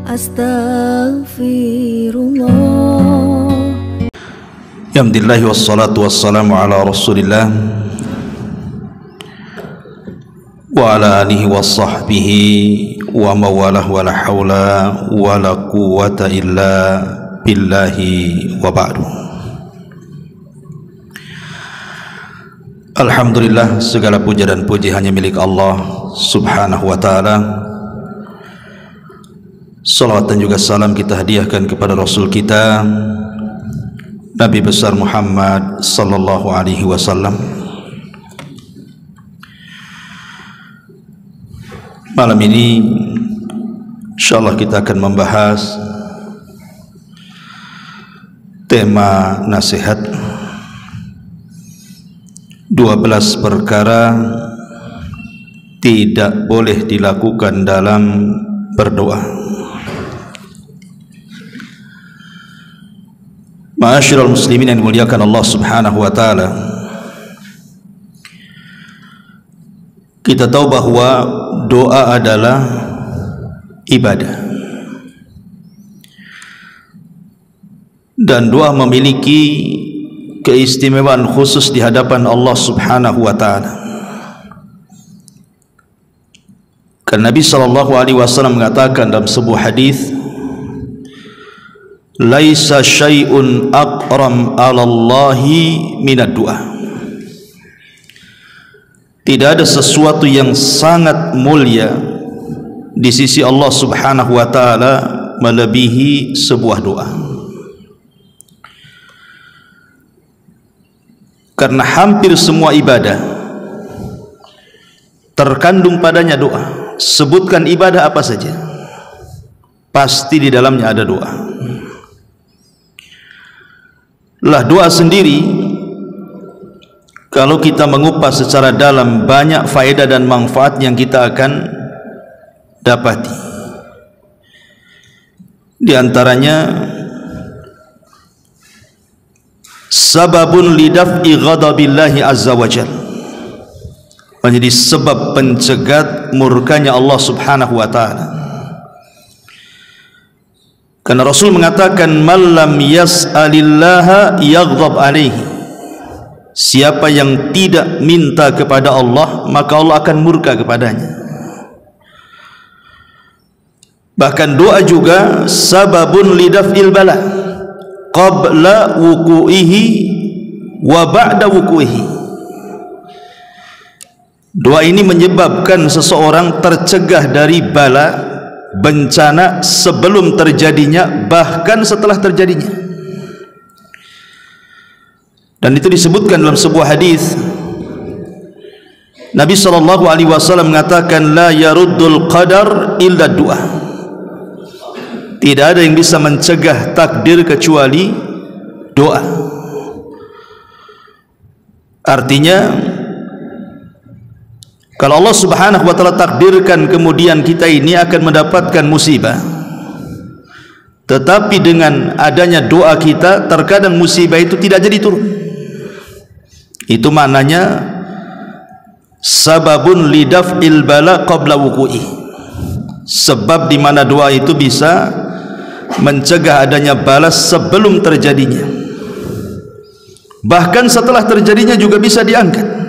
Astaghfirullah. Alhamdulillah wassalatu wassalamu ala Rasulillah wa ala alihi wa sahbihi wa mawalah wa la hawla wa la quwwata illa billahi wa ba'du. Alhamdulillah, segala puja dan puji hanya milik Allah subhanahu wa ta'ala. Salawat dan juga salam kita hadiahkan kepada Rasul kita Nabi besar Muhammad sallallahu alaihi wasallam. Malam ini insyaallah kita akan membahas tema nasihat 12 perkara tidak boleh dilakukan dalam berdoa. Ma'asyiral muslimin yang dimuliakan Allah subhanahu wa ta'ala, kita tahu bahwa doa adalah ibadah, dan doa memiliki keistimewaan khusus di hadapan Allah subhanahu wa ta'ala. Karena Nabi sallallahu alaihi wasallam mengatakan dalam sebuah hadis, laisa syai'un aqram 'ala Allahi minad du'a. Tidak ada sesuatu yang sangat mulia di sisi Allah subhanahu wa ta'ala melebihi sebuah doa. Karena hampir semua ibadah terkandung padanya doa. Sebutkan ibadah apa saja, pasti di dalamnya ada doa. Lah doa sendiri, kalau kita mengupas secara dalam, banyak faedah dan manfaat yang kita akan dapati. Di antaranya sababun lidaf'i ghadabillahi azza wa jalla, menjadi sebab pencegat murkanya Allah subhanahu wa ta'ala. Karena Rasul mengatakan, man lam yas'alillaha yaghdab alaihi, siapa yang tidak minta kepada Allah maka Allah akan murka kepadanya. Bahkan doa juga sababun lidaf'il bala qabla wuku'ihi wa ba'da wuku'ihi. Doa ini menyebabkan seseorang tercegah dari bala, bencana, sebelum terjadinya bahkan setelah terjadinya. Dan itu disebutkan dalam sebuah hadis, Nabi sallallahu alaihi wasallam mengatakan, la yaruddul qadar illa du'a. Tidak ada yang bisa mencegah takdir kecuali doa. Artinya, kalau Allah subhanahu wa ta'ala takdirkan kemudian kita ini akan mendapatkan musibah, tetapi dengan adanya doa kita, terkadang musibah itu tidak jadi turun. Itu maknanya sababun lidaf'il bala qabla wuku'i, sebab di mana doa itu bisa mencegah adanya balas sebelum terjadinya, bahkan setelah terjadinya juga bisa diangkat.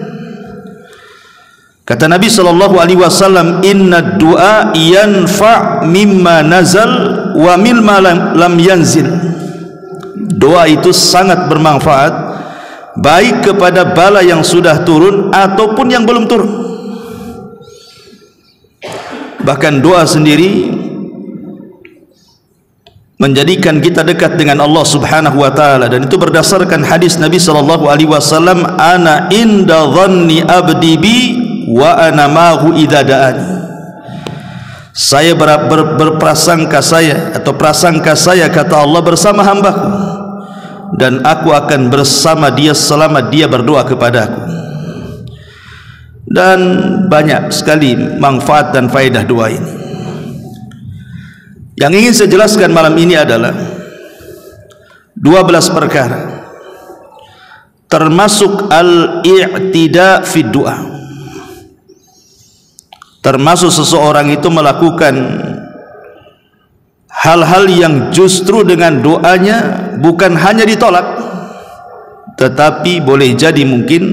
Kata Nabi sallallahu alaihi wasallam, inna du'a yanfa' mimma nazal wa mimma lam yanzil. Doa itu sangat bermanfaat, baik kepada bala yang sudah turun ataupun yang belum turun. Bahkan doa sendiri menjadikan kita dekat dengan Allah subhanahu wa ta'ala, dan itu berdasarkan hadis Nabi sallallahu alaihi wasallam, ana inda dhanni abdi bi wa ana ma'hu idza da'ani. Saya berprasangka saya, atau prasangka saya, kata Allah, bersama hambaku, dan aku akan bersama dia selama dia berdoa kepadaku. Dan banyak sekali manfaat dan faedah doa ini. Yang ingin saya jelaskan malam ini adalah 12 perkara, termasuk al-i'tida fi du'a, termasuk seseorang itu melakukan hal-hal yang justru dengan doanya bukan hanya ditolak, tetapi boleh jadi mungkin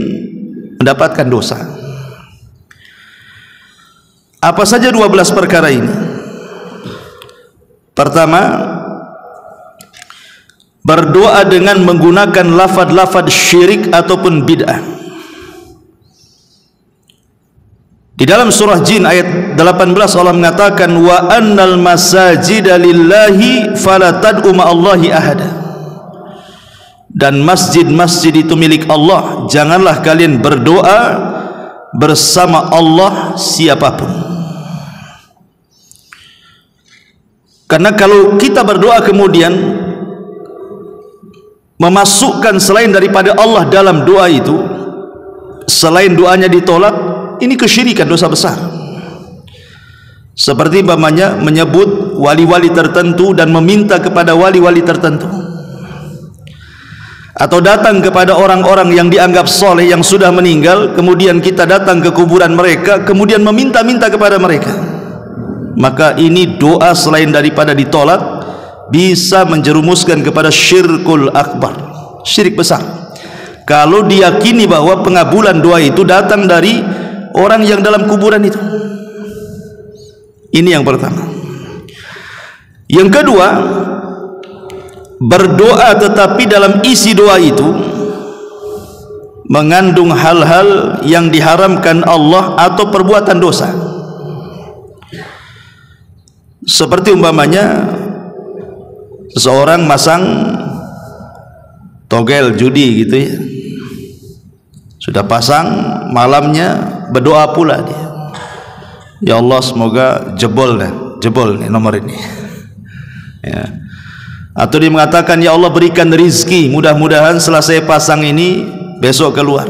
mendapatkan dosa. Apa saja 12 perkara ini? Pertama, berdoa dengan menggunakan lafaz-lafaz syirik ataupun bid'ah. Di dalam surah Jin ayat 18 Allah mengatakan wa annal masajida lillahi fala tad'u ma'allahi ahada. Dan masjid-masjid itu milik Allah, janganlah kalian berdoa bersama Allah siapapun. Karena kalau kita berdoa kemudian memasukkan selain daripada Allah dalam doa itu, selain doanya ditolak, ini kesyirikan, dosa besar. Seperti umpamanya menyebut wali-wali tertentu dan meminta kepada wali-wali tertentu, atau datang kepada orang-orang yang dianggap soleh yang sudah meninggal, kemudian kita datang ke kuburan mereka kemudian meminta-minta kepada mereka. Maka ini doa selain daripada ditolak bisa menjerumuskan kepada syirkul akbar, syirik besar. Kalau diyakini bahwa pengabulan doa itu datang dari orang yang dalam kuburan itu. Ini yang pertama. Yang kedua, berdoa tetapi dalam isi doa itu mengandung hal-hal yang diharamkan Allah atau perbuatan dosa. Seperti umpamanya seseorang masang togel judi gitu ya, sudah pasang, malamnya berdoa pula dia, ya Allah semoga jebol nih nomor ini ya. Atau dia mengatakan ya Allah berikan rizki, mudah-mudahan setelah saya pasang ini besok keluar.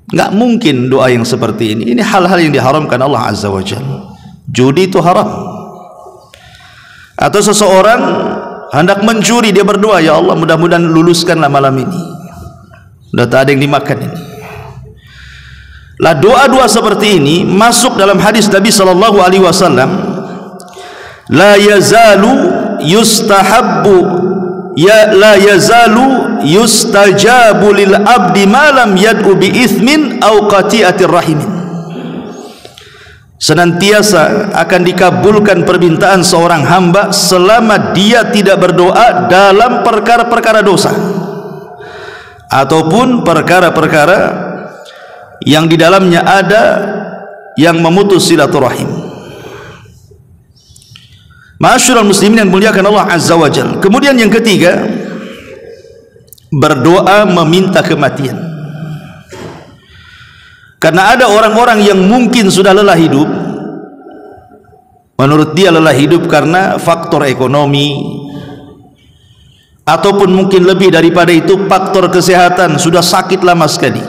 Nggak mungkin doa yang seperti ini. Ini hal-hal yang diharamkan Allah Azza wa Jalla. Judi itu haram. Atau seseorang hendak mencuri, dia berdoa ya Allah mudah-mudahan luluskanlah malam ini, sudah tak ada yang dimakan ini. Lah doa-doa seperti ini masuk dalam hadis Nabi sallallahu alaihi wasallam, la yazalu yustahabbu ya la yazalu yustajabu lil abdi ma lam yad'u bi ithmin aw qati'atir rahimin. Senantiasa akan dikabulkan permintaan seorang hamba selama dia tidak berdoa dalam perkara-perkara dosa ataupun perkara-perkara yang di dalamnya ada yang memutus silaturahim. Ma'asyiral muslimin yang muliakan Allah Azza wa Jalla. Kemudian yang ketiga, berdoa meminta kematian. Karena ada orang-orang yang mungkin sudah lelah hidup, menurut dia lelah hidup karena faktor ekonomi, ataupun mungkin lebih daripada itu faktor kesehatan, sudah sakit lama sekali.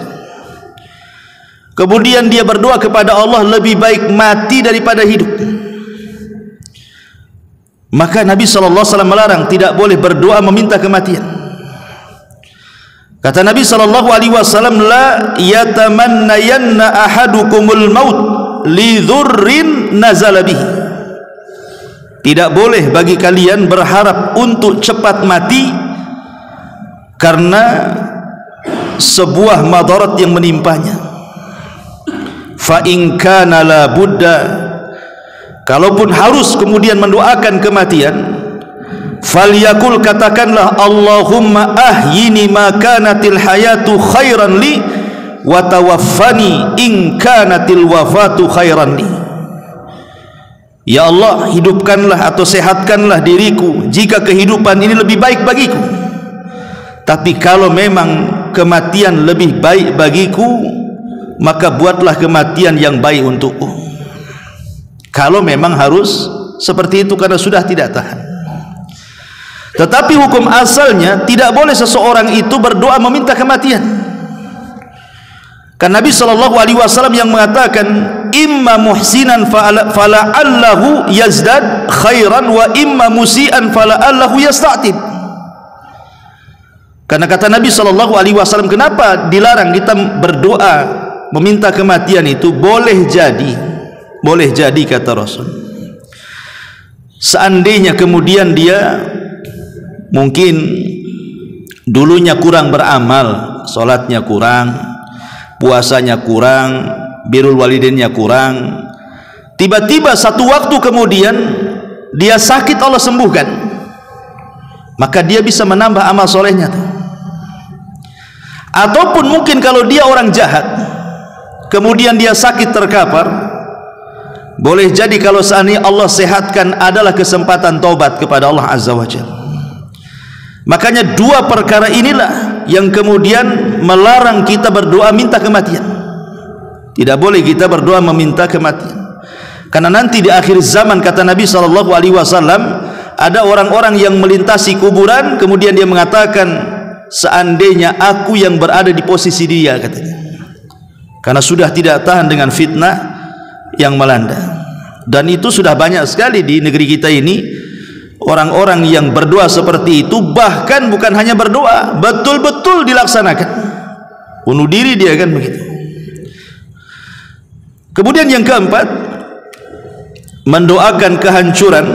Kemudian dia berdoa kepada Allah lebih baik mati daripada hidup. Maka Nabi SAW melarang, tidak boleh berdoa meminta kematian. Kata Nabi SAW, la yatamannayanna ahadukumul maut li dhurrin nazala bihi. Tidak boleh bagi kalian berharap untuk cepat mati karena sebuah madarat yang menimpanya. Fa in kana la budda, kalaupun harus kemudian mendoakan kematian, falyakul, katakanlah Allahumma ahyini ma kanatil hayatu khairan li wa tawaffani in kanatil wafatu khairan li. Ya Allah, hidupkanlah atau sehatkanlah diriku jika kehidupan ini lebih baik bagiku, tapi kalau memang kematian lebih baik bagiku, maka buatlah kematian yang baik untukku. Kalau memang harus seperti itu karena sudah tidak tahan. Tetapi hukum asalnya tidak boleh seseorang itu berdoa meminta kematian. Kan Nabi SAW yang mengatakan imma muhsinan fala'allahu yazdad khairan wa imma musian fala'allahu yasta'tib. Karena kata Nabi SAW, kenapa dilarang kita berdoa meminta kematian itu? Boleh jadi kata Rasul, seandainya kemudian dia mungkin dulunya kurang beramal, salatnya kurang, puasanya kurang, birrul walidainnya kurang, tiba-tiba satu waktu kemudian dia sakit, Allah sembuhkan, maka dia bisa menambah amal solehnya tuh. Ataupun mungkin kalau dia orang jahat, kemudian dia sakit terkapar, boleh jadi kalau seandainya Allah sehatkan adalah kesempatan taubat kepada Allah Azza wa Jalla. Makanya dua perkara inilah yang kemudian melarang kita berdoa minta kematian. Tidak boleh kita berdoa meminta kematian, karena nanti di akhir zaman kata Nabi SAW, ada orang-orang yang melintasi kuburan, kemudian dia mengatakan, seandainya aku yang berada di posisi dia, katanya, karena sudah tidak tahan dengan fitnah yang melanda. Dan itu sudah banyak sekali di negeri kita ini orang-orang yang berdoa seperti itu, bahkan bukan hanya berdoa, betul-betul dilaksanakan, bunuh diri dia, kan begitu. Kemudian yang keempat, mendoakan kehancuran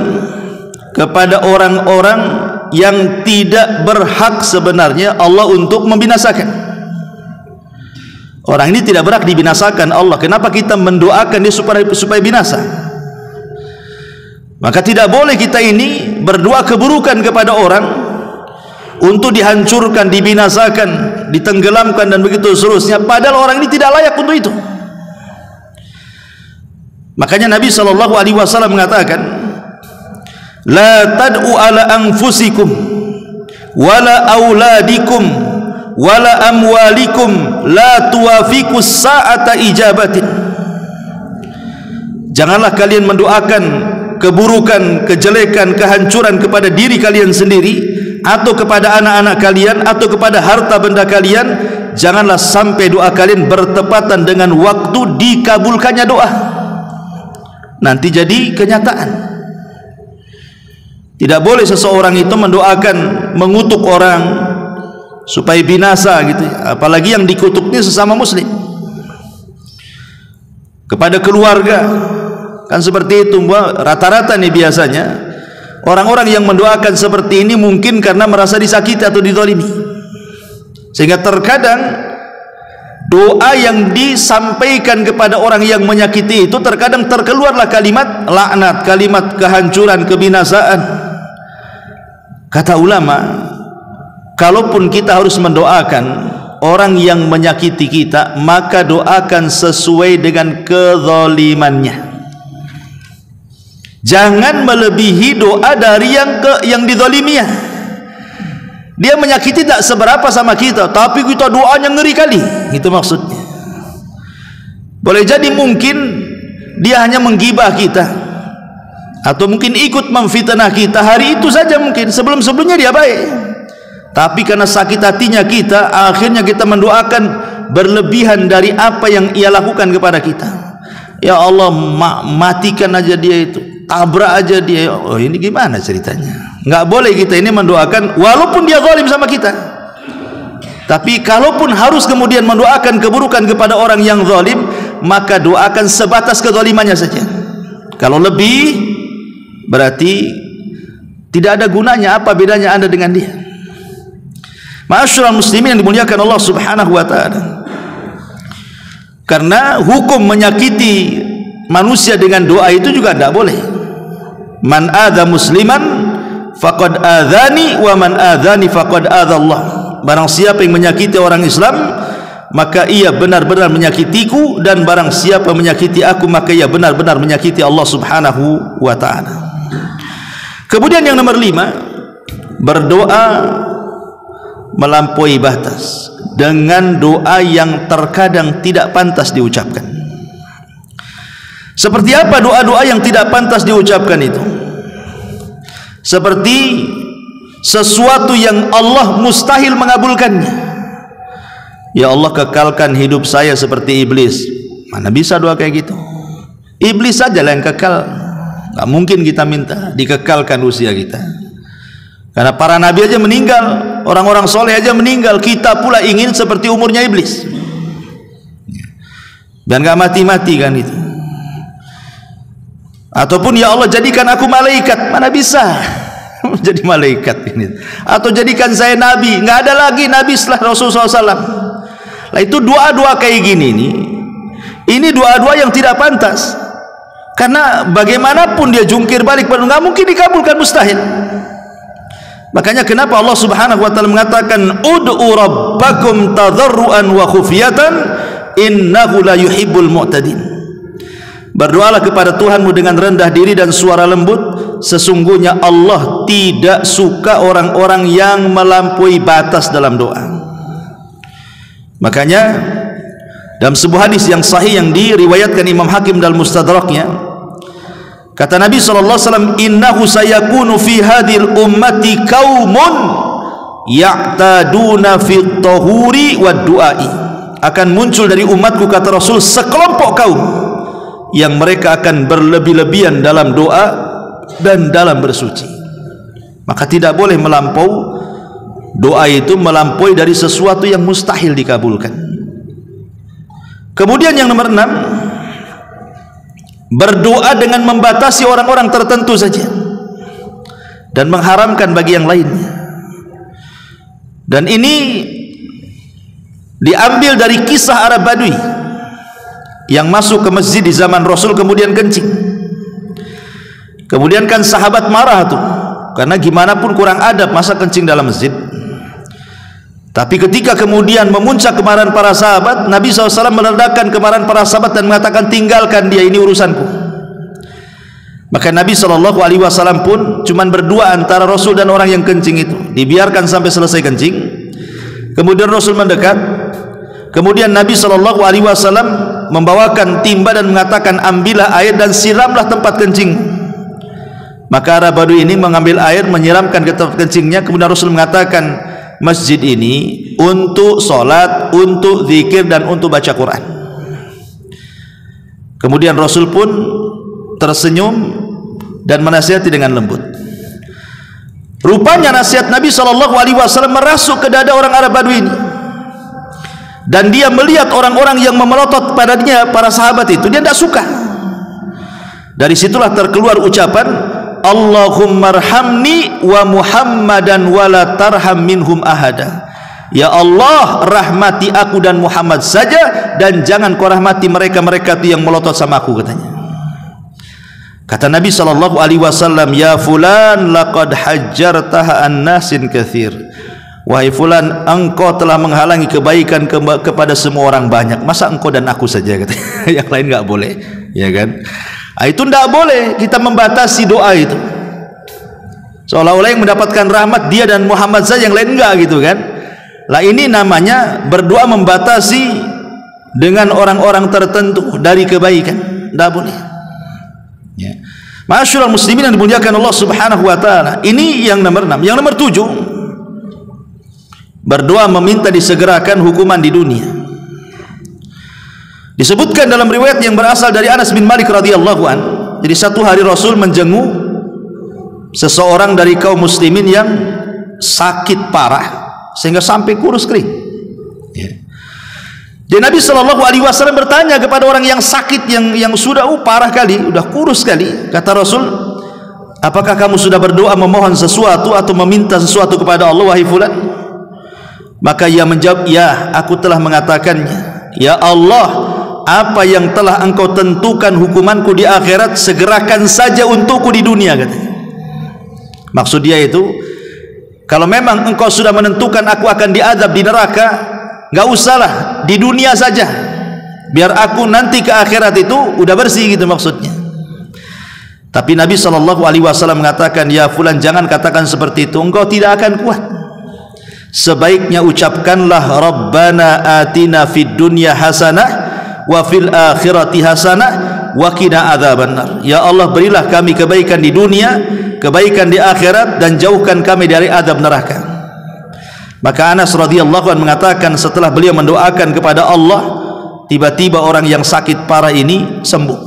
kepada orang-orang yang tidak berhak sebenarnya Allah untuk membinasakan. Orang ini tidak berhak dibinasakan Allah, kenapa kita mendoakan dia supaya binasa? Maka tidak boleh kita ini berdoa keburukan kepada orang untuk dihancurkan, dibinasakan, ditenggelamkan dan begitu seterusnya, padahal orang ini tidak layak untuk itu. Makanya Nabi SAW mengatakan, la tad'u ala anfusikum wala auladikum wala amwalikum la tuwafiqus sa'ata ijabatin. Janganlah kalian mendoakan keburukan, kejelekan, kehancuran kepada diri kalian sendiri, atau kepada anak-anak kalian, atau kepada harta benda kalian. Janganlah sampai doa kalian bertepatan dengan waktu dikabulkannya doa, nanti jadi kenyataan. Tidak boleh seseorang itu mendoakan, mengutuk orang supaya binasa gitu, apalagi yang dikutuknya sesama muslim. Kepada keluarga kan seperti itu. Rata-rata nih biasanya orang-orang yang mendoakan seperti ini mungkin karena merasa disakiti atau dizalimi, sehingga terkadang doa yang disampaikan kepada orang yang menyakiti itu terkadang terkeluarlah kalimat laknat, kalimat kehancuran, kebinasaan. Kata ulama, kalaupun kita harus mendoakan orang yang menyakiti kita, maka doakan sesuai dengan kezalimannya. Jangan melebihi doa dari yang dizaliminya. Dia menyakiti tak seberapa sama kita, tapi kita doanya ngeri kali, itu maksudnya. Boleh jadi mungkin dia hanya menggibah kita, atau mungkin ikut memfitnah kita hari itu saja, mungkin sebelum-sebelumnya dia baik, tapi karena sakit hatinya kita, akhirnya kita mendoakan berlebihan dari apa yang ia lakukan kepada kita. Ya Allah, matikan aja dia itu, tabrak aja dia. Oh, ini gimana ceritanya? Nggak boleh kita ini mendoakan walaupun dia zalim sama kita. Tapi kalaupun harus kemudian mendoakan keburukan kepada orang yang zalim, maka doakan sebatas kezalimannya saja. Kalau lebih, berarti tidak ada gunanya. Apa bedanya Anda dengan dia? Ma'asyiral muslimin yang dimuliakan Allah Subhanahu wa taala. Karena hukum menyakiti manusia dengan doa itu juga tidak boleh. Man adza musliman faqad adzani wa man adzani faqad adzallah. Barang siapa yang menyakiti orang Islam, maka ia benar-benar menyakitiku, dan barang siapa menyakiti aku, maka ia benar-benar menyakiti Allah Subhanahu wa taala. Kemudian yang nomor 5, berdoa melampaui batas dengan doa yang terkadang tidak pantas diucapkan. Seperti apa doa-doa yang tidak pantas diucapkan itu? Seperti sesuatu yang Allah mustahil mengabulkannya. Ya Allah, kekalkan hidup saya seperti iblis. Mana bisa doa kayak gitu? Iblis saja lah yang kekal, nggak mungkin kita minta dikekalkan usia kita. Karena para nabi aja meninggal, orang-orang soleh aja meninggal, kita pula ingin seperti umurnya iblis, dan nggak mati-mati kan itu. Ataupun ya Allah jadikan aku malaikat. Mana bisa jadi malaikat ini? Atau jadikan saya nabi. Nggak ada lagi nabi setelah Rasulullah SAW. Nah, itu doa-doa kayak gini nih, ini doa-doa yang tidak pantas. Karena bagaimanapun dia jungkir balik, nggak mungkin dikabulkan, mustahil. Makanya kenapa Allah Subhanahu wa taala mengatakan ud'u rabbakum tadarruan wa khufyatan innahu la yuhibbul mu'tadin. Berdoalah kepada Tuhanmu dengan rendah diri dan suara lembut, sesungguhnya Allah tidak suka orang-orang yang melampaui batas dalam doa. Makanya dalam sebuah hadis yang sahih yang diriwayatkan Imam Hakim dalam Mustadraknya, kata Nabi SAW, innahu sayakunu fi hadhil ummati qaumun ya'taduna fi tahuri wa du'ai. Akan muncul dari umatku, kata Rasul, sekelompok kaum yang mereka akan berlebih-lebihan dalam doa dan dalam bersuci. Maka tidak boleh melampau. Doa itu melampaui dari sesuatu yang mustahil dikabulkan. Kemudian yang nomor 6, berdoa dengan membatasi orang-orang tertentu saja dan mengharamkan bagi yang lainnya. Dan ini diambil dari kisah Arab Badui yang masuk ke masjid di zaman Rasul kemudian kencing. Kemudian kan sahabat marah tuh, karena gimana pun kurang adab masa kencing dalam masjid. Tapi ketika kemudian memuncak kemarahan para sahabat, Nabi SAW meledakkan kemarahan para sahabat dan mengatakan, tinggalkan dia, ini urusanku. Maka Nabi SAW pun cuman berdua antara Rasul dan orang yang kencing itu, dibiarkan sampai selesai kencing. Kemudian Rasul mendekat, kemudian Nabi SAW membawakan timba dan mengatakan, ambillah air dan siramlah tempat kencing. Maka Arab Badui ini mengambil air, menyiramkan ke tempat kencingnya. Kemudian Rasul mengatakan, masjid ini untuk sholat, untuk zikir, dan untuk baca Quran. Kemudian Rasul pun tersenyum dan menasihati dengan lembut. Rupanya nasihat Nabi SAW merasuk ke dada orang Arab Badui ini, dan dia melihat orang-orang yang memelotot padanya, para sahabat itu, dia tidak suka. Dari situlah terkeluar ucapan, Allahumma arhamni wa Muhammadan wa la tarham minhum ahada. Ya Allah, rahmati aku dan Muhammad saja, dan jangan kau rahmati mereka-mereka itu yang melotot sama aku, katanya. Kata Nabi SAW, ya fulan laqad hajjartaha an-nasin kathir. Wahai fulan, engkau telah menghalangi kebaikan kepada semua orang banyak. Masa engkau dan aku saja, katanya. Yang lain enggak boleh, ya kan? Itu tidak boleh kita membatasi doa itu, seolah-olah yang mendapatkan rahmat dia dan Muhammad saja, yang lain enggak, gitu kan. Lah ini namanya berdoa membatasi dengan orang-orang tertentu dari kebaikan, tidak boleh, ya. Ma'asyiral muslimin yang dimuliakan Allah Subhanahu wa taala. Ini yang nomor 6. Yang nomor 7, berdoa meminta disegerakan hukuman di dunia. Disebutkan dalam riwayat yang berasal dari Anas bin Malik radhiyallahu an. Jadi satu hari Rasul menjenguk seseorang dari kaum muslimin yang sakit parah sehingga sampai kurus kering, ya. Dan Nabi SAW bertanya kepada orang yang sakit, yang sudah parah kali, sudah kurus kali. Kata Rasul, apakah kamu sudah berdoa memohon sesuatu atau meminta sesuatu kepada Allah, wahai fulan? Maka ia menjawab, ya, aku telah mengatakannya. Ya Allah, apa yang telah engkau tentukan hukumanku di akhirat, segerakan saja untukku di dunia, katanya. Maksud dia itu, kalau memang engkau sudah menentukan aku akan diazab di neraka, enggak usahlah, di dunia saja, biar aku nanti ke akhirat itu udah bersih, gitu maksudnya. Tapi Nabi SAW mengatakan, ya fulan, jangan katakan seperti itu, engkau tidak akan kuat. Sebaiknya ucapkanlah, Rabbana atina fid dunya hasanah wa fil akhirati hasanah wa qina adzabannar. Ya Allah, berilah kami kebaikan di dunia, kebaikan di akhirat, dan jauhkan kami dari azab neraka. Maka Anas radhiyallahu anhu mengatakan, setelah beliau mendoakan kepada Allah, tiba-tiba orang yang sakit parah ini sembuh.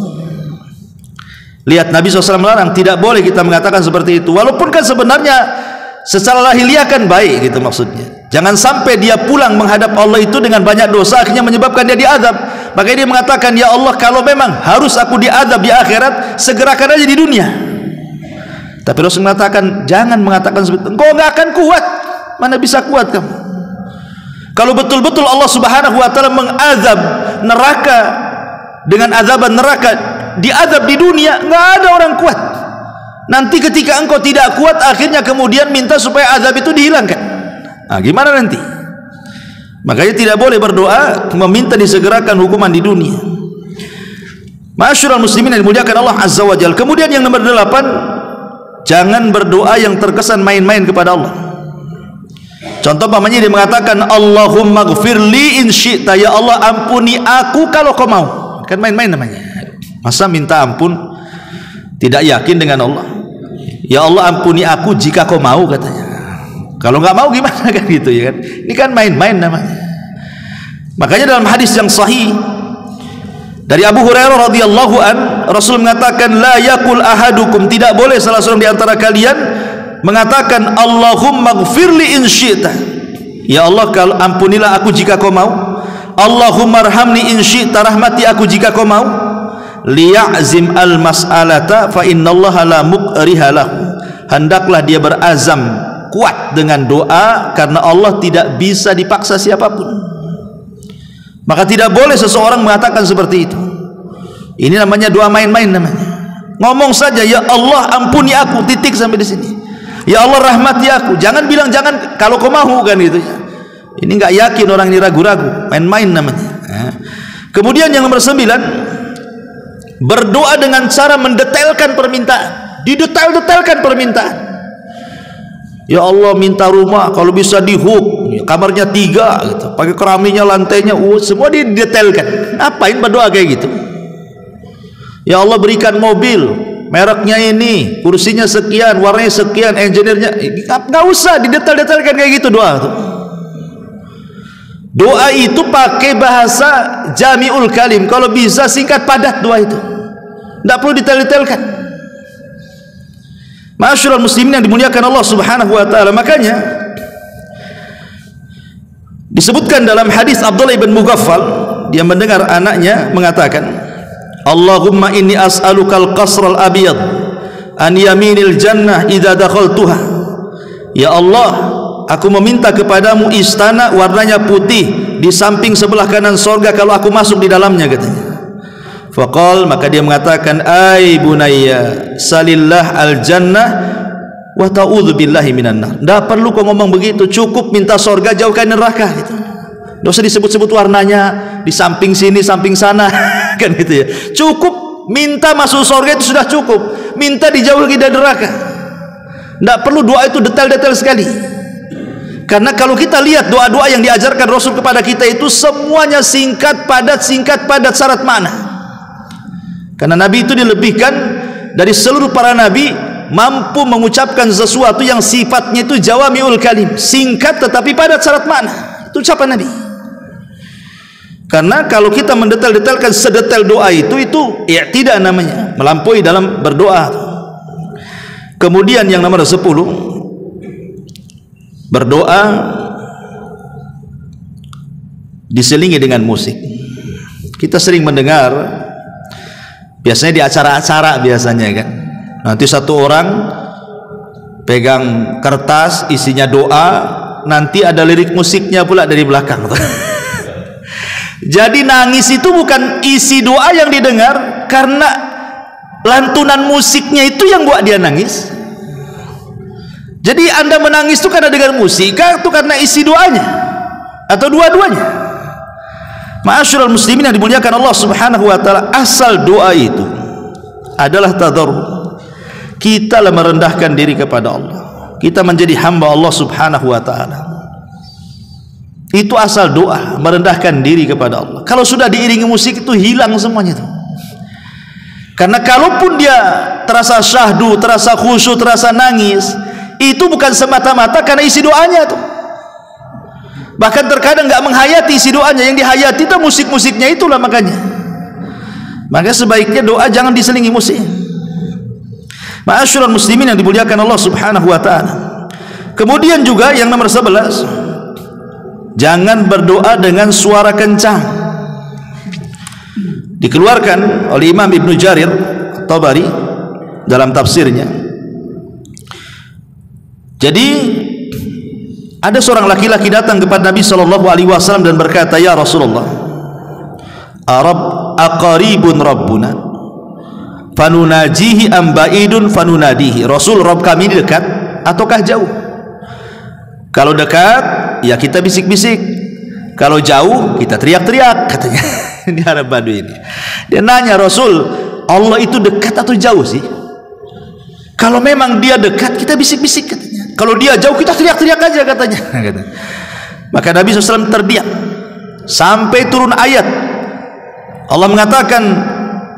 Lihat, Nabi SAW melarang, tidak boleh kita mengatakan seperti itu, walaupun kan sebenarnya secara lahiriah kan baik, gitu maksudnya. Jangan sampai dia pulang menghadap Allah itu dengan banyak dosa, akhirnya menyebabkan dia diazab. Maka dia mengatakan, ya Allah, kalau memang harus aku diazab di akhirat, segerakan aja di dunia. Tapi Rasul mengatakan, jangan mengatakan seperti itu, engkau nggak akan kuat. Mana bisa kuat kamu? Kalau betul-betul Allah Subhanahu wa taala mengazab neraka dengan azaban neraka, diazab di dunia, nggak ada orang kuat. Nanti ketika engkau tidak kuat, akhirnya kemudian minta supaya azab itu dihilangkan. Nah, gimana nanti? Makanya tidak boleh berdoa meminta disegerakan hukuman di dunia. Ma'asyiral muslimin yang dimuliakan Allah Azza wa Jalla. Kemudian yang nomor 8, jangan berdoa yang terkesan main-main kepada Allah. Contoh pamannya dia mengatakan, Allahumma ghfirli in syi'ta, ya Allah ampuni aku kalau kau mau. Kan main-main namanya. Masa minta ampun tidak yakin dengan Allah? Ya Allah ampuni aku jika kau mau, katanya. Kalau nggak mau gimana kan gitu ya kan? Ini kan main-main namanya. Makanya dalam hadis yang sahih dari Abu Hurairah radhiyallahu an, Rasul mengatakan, la yakul ahadukum, tidak boleh salah seorang di antara kalian mengatakan Allahumma ghfirli in syi'ta, ya Allah kalau ampunilah aku jika kau mau. Allahumma arhamni in syi'ta, rahmati aku jika kau mau. Liya'zim al mas'alata fa innallaha la muqriha lahu, hendaklah dia berazam kuat dengan doa, karena Allah tidak bisa dipaksa siapapun. Maka tidak boleh seseorang mengatakan seperti itu. Ini namanya doa main-main namanya. Ngomong saja, ya Allah ampuni aku, titik sampai di sini. Ya Allah rahmati aku. Jangan bilang jangan kalau kau mau, kan gitu ya. Ini nggak yakin orang ini, ragu-ragu, main-main namanya. Kemudian yang nomor 9, berdoa dengan cara mendetailkan permintaan. Didetail-detailkan permintaan. Ya Allah minta rumah, kalau bisa di hook, kamarnya 3 gitu, pakai keraminya, lantainya, semua didetailkan. Ngapain berdoa kayak gitu? Ya Allah berikan mobil, mereknya ini, kursinya sekian, warnanya sekian, engineer-nya, nggak usah didetail-detailkan kayak gitu doa tuh. Doa itu pakai bahasa jami'ul kalim, kalau bisa singkat padat doa itu, nggak perlu detail-detailkan. Ma'asyiral muslimin yang dimuliakan Allah Subhanahu wa taala. Makanya disebutkan dalam hadis Abdullah ibn Mughaffal, dia mendengar anaknya mengatakan, Allahumma inni as'alukal qasral abyad an yaminil jannah idza dakhaltuha. Ya Allah, aku meminta kepadamu istana warnanya putih di samping sebelah kanan surga kalau aku masuk di dalamnya, katanya. Faqal, maka dia mengatakan, ai bunayya salillah al jannah wa ta'udzu billahi minan nar. Enggak perlu kau ngomong begitu, cukup minta surga, jauhkan neraka gitu. Enggak usah disebut-sebut warnanya di samping sini, samping sana kan gitu ya. Cukup minta masuk surga itu sudah cukup. Minta dijauhi dari neraka. Enggak perlu doa itu detail-detail sekali. Karena kalau kita lihat doa-doa yang diajarkan Rasul kepada kita itu semuanya singkat padat, syarat makna. Karena Nabi itu dilebihkan dari seluruh para Nabi, mampu mengucapkan sesuatu yang sifatnya itu jawami'ul kalim, singkat tetapi padat syarat makna. Itu ucapan Nabi. Karena kalau kita mendetail-detailkan sedetail doa itu tidak namanya, melampaui dalam berdoa. Kemudian yang nomor 10, berdoa diselingi dengan musik. Kita sering mendengar, biasanya di acara-acara biasanya kan, nanti satu orang pegang kertas isinya doa, nanti ada lirik musiknya pula dari belakang. Jadi nangis itu bukan isi doa yang didengar, karena lantunan musiknya itu yang buat dia nangis. Jadi Anda menangis itu karena dengar musik, atau karena isi doanya, atau dua-duanya? Ma'asyiral muslimin yang dimuliakan Allah Subhanahu wa taala, asal doa itu adalah tadarrur. Kita merendahkan diri kepada Allah. Kita menjadi hamba Allah Subhanahu wa taala. Itu asal doa, merendahkan diri kepada Allah. Kalau sudah diiringi musik itu hilang semuanya itu. Karena kalaupun dia terasa syahdu, terasa khusyuk, terasa nangis, itu bukan semata-mata karena isi doanya tuh. Bahkan terkadang nggak menghayati isi doanya, yang dihayati itu musik-musiknya itulah. Maka sebaiknya doa jangan diselingi musik. Ma'asyiral muslimin yang dimuliakan Allah Subhanahu wa taala. Kemudian juga yang nomor 11, jangan berdoa dengan suara kencang. Dikeluarkan oleh Imam Ibnu Jarir Tabari dalam tafsirnya. Jadi ada seorang laki-laki datang kepada Nabi SAW dan berkata, ya Rasulullah, aqaribun rabbuna fanunajihi am ba'idun fanunadihi. Rasul, Rabb kami ini dekat ataukah jauh? Kalau dekat ya kita bisik-bisik, kalau jauh kita teriak-teriak, katanya. Ini Arab Badui ini. Dia nanya, Rasul, Allah itu dekat atau jauh sih? Kalau memang dia dekat kita bisik-bisik, katanya. Kalau dia jauh kita teriak-teriak aja, katanya. Maka Nabi SAW terdiam sampai turun ayat. Allah mengatakan,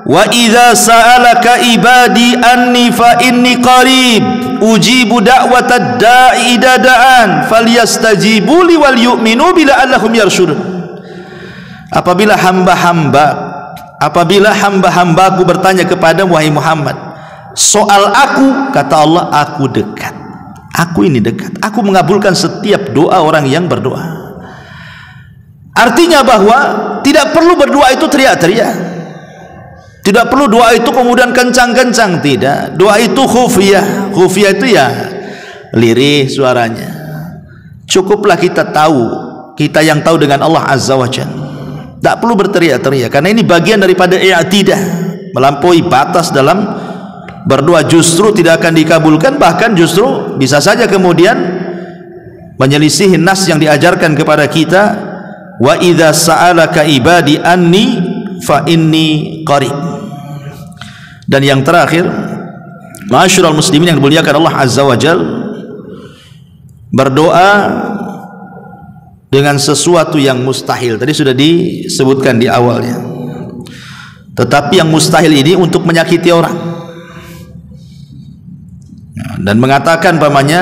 wa idza sa'alaka ibadi anni fa inni qarib ujibu da'watad da'i idza da'an falyastajibu li wal yu'minu bila allahum yarshudun. Apabila hamba-hambaku bertanya kepada wahai Muhammad soal aku, kata Allah, aku dekat, aku ini dekat, aku mengabulkan setiap doa orang yang berdoa. Artinya bahwa tidak perlu berdoa itu teriak-teriak, tidak perlu doa itu kemudian kencang-kencang, tidak. Doa itu khufiyah. Khufiyah itu ya lirih suaranya. Cukuplah kita tahu, kita yang tahu dengan Allah Azza wa Jalla. Tak perlu berteriak-teriak, karena ini bagian daripada i'tidah. Melampaui batas dalam berdoa justru tidak akan dikabulkan, bahkan justru bisa saja kemudian menyelisihi nas yang diajarkan kepada kita, wa idza sa'alaka ibadi anni fa inni qarib. Dan yang terakhir, ma'asyiral muslimin yang dimuliakan Allah Azza wa Jalla, berdoa dengan sesuatu yang mustahil. Tadi sudah disebutkan di awalnya. Tetapi yang mustahil ini untuk menyakiti orang. Dan mengatakan pamannya,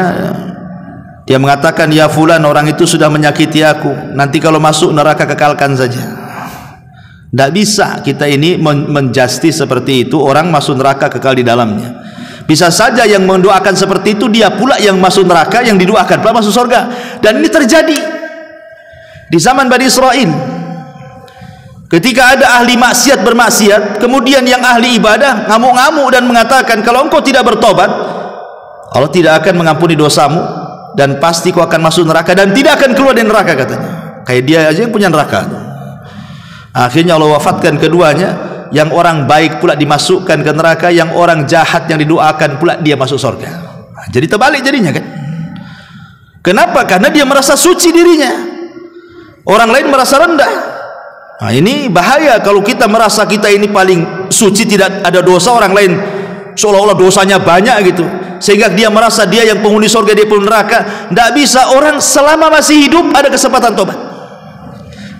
dia mengatakan, ya fulan, orang itu sudah menyakiti aku, nanti kalau masuk neraka kekalkan saja. Tidak bisa kita ini menjustice seperti itu, orang masuk neraka kekal di dalamnya. Bisa saja yang mendoakan seperti itu dia pula yang masuk neraka, yang didoakan pula masuk surga. Dan ini terjadi di zaman Bani Israel. Ketika ada ahli maksiat bermaksiat, kemudian yang ahli ibadah ngamuk-ngamuk dan mengatakan, kalau engkau tidak bertobat, Allah tidak akan mengampuni dosamu dan pasti kau akan masuk neraka dan tidak akan keluar dari neraka, katanya. Kayak dia aja yang punya neraka. Akhirnya Allah wafatkan keduanya. Yang orang baik pula dimasukkan ke neraka, yang orang jahat yang didoakan pula dia masuk surga. Jadi terbalik jadinya, kan? Kenapa? Karena dia merasa suci dirinya, orang lain merasa rendah. Nah, ini bahaya kalau kita merasa kita ini paling suci, tidak ada dosa, orang lain seolah-olah dosanya banyak gitu, sehingga dia merasa dia yang penghuni surga, dia penghuni neraka. Tidak bisa. Orang selama masih hidup ada kesempatan tobat.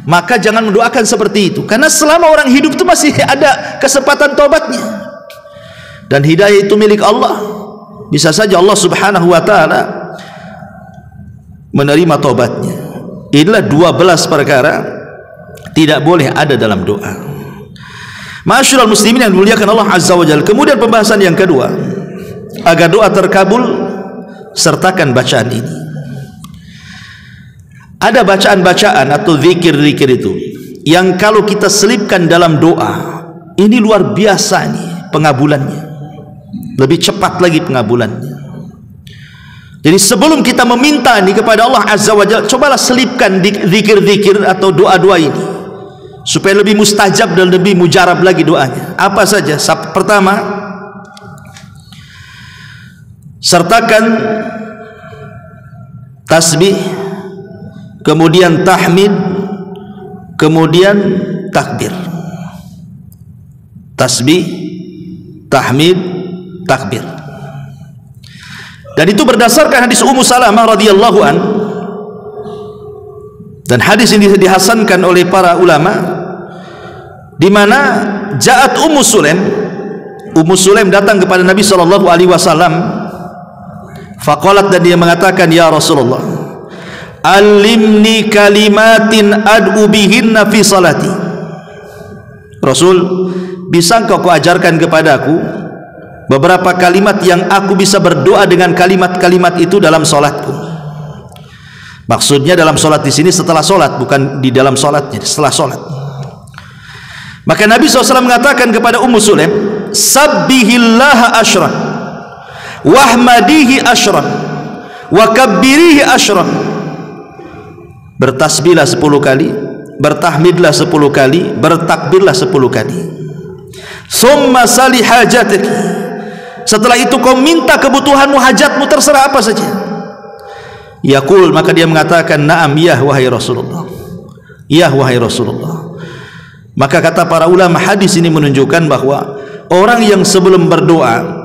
Maka jangan mendoakan seperti itu, karena selama orang hidup itu masih ada kesempatan tobatnya. Dan hidayah itu milik Allah. Bisa saja Allah Subhanahu wa ta'ala menerima tobatnya. Inilah 12 perkara tidak boleh ada dalam doa. Ma'asyiral muslimin yang dimuliakan Allah Azza wa Jalla. Kemudian pembahasan yang kedua, agar doa terkabul, sertakan bacaan ini. Ada bacaan-bacaan atau zikir-zikir itu yang kalau kita selipkan dalam doa, ini luar biasa nih pengabulannya, lebih cepat lagi pengabulannya. Jadi sebelum kita meminta ini kepada Allah Azza wa Jalla, cobalah selipkan zikir-zikir atau doa-doa ini supaya lebih mustajab dan lebih mujarab lagi doanya. Apa saja? Pertama, sertakan tasbih, kemudian tahmid, kemudian takbir. Tasbih, tahmid, takbir. Dan itu berdasarkan hadis Ummu Salamah radhiyallahu an, dan hadis ini dihasankan oleh para ulama, di mana ja'at Ummu Sulaim datang kepada Nabi sallallahu alaihi wasallam, faqalat, dan dia mengatakan, ya Rasulullah, alimni kalimatin ad'u bihinna fi salati. Rasul, bisa engkau ajarkan kepadaku beberapa kalimat yang aku bisa berdoa dengan kalimat-kalimat itu dalam solatku. Maksudnya dalam solat di sini setelah solat, bukan di dalam solatnya, setelah solat. Maka Nabi SAW mengatakan kepada Ummu Sulaim, sabbihillaha asyran wahmadihi asyran wa kabbirihi asyran. Bertasbihlah 10 kali, bertahmidlah 10 kali, bertakbirlah 10 kali. Summa sali hajatik. Setelah itu kau minta kebutuhanmu, hajatmu, terserah apa saja. Yaqul, maka dia mengatakan, na'am ya wahai Rasulullah, ya wahai Rasulullah. Maka kata para ulama, hadis ini menunjukkan bahwa orang yang sebelum berdoa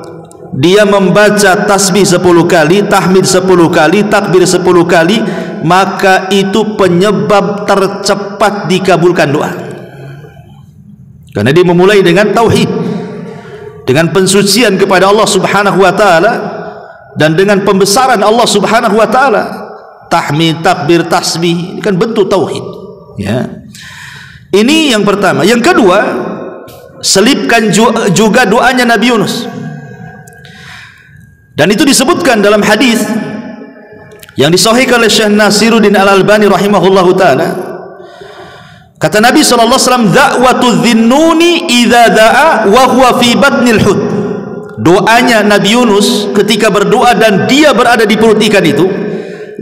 dia membaca tasbih 10 kali, tahmid 10 kali, takbir 10 kali, maka itu penyebab tercepat dikabulkan doa. Karena dia memulai dengan tauhid, dengan pensucian kepada Allah Subhanahu wa taala, dan dengan pembesaran Allah Subhanahu wa taala. Tahmid, takbir, tasbih, ini kan bentuk tauhid, ya. Ini yang pertama. Yang kedua, selipkan juga doanya Nabi Yunus. Dan itu disebutkan dalam hadis yang disahihkan oleh Syekh Nasiruddin Al-Albani rahimahullahu taala. Kata Nabi sallallahu alaihi wasallam, da'watu dhinnuni idza da'a wa huwa fi batnil hut. Doanya Nabi Yunus ketika berdoa dan dia berada di perut ikan itu,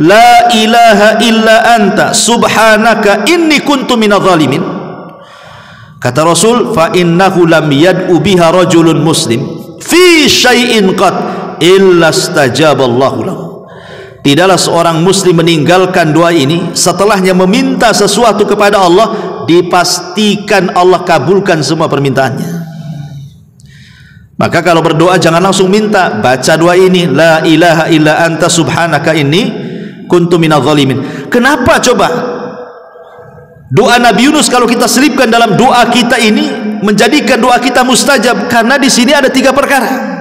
la ilaha illa anta subhanaka inni kuntu minadh dhalimin. Kata Rasul, fa innahu lam yad'u biha rajulun muslim fi syai'in qad illa stajaballahu lahu. Tidaklah seorang muslim meninggalkan doa ini setelahnya meminta sesuatu kepada Allah, dipastikan Allah kabulkan semua permintaannya. Maka kalau berdoa jangan langsung minta, baca doa ini, la ilaha illa anta subhanaka inni kuntu minadh dhalimin. Kenapa coba doa Nabi Yunus kalau kita selipkan dalam doa kita ini menjadikan doa kita mustajab? Karena di sini ada 3 perkara.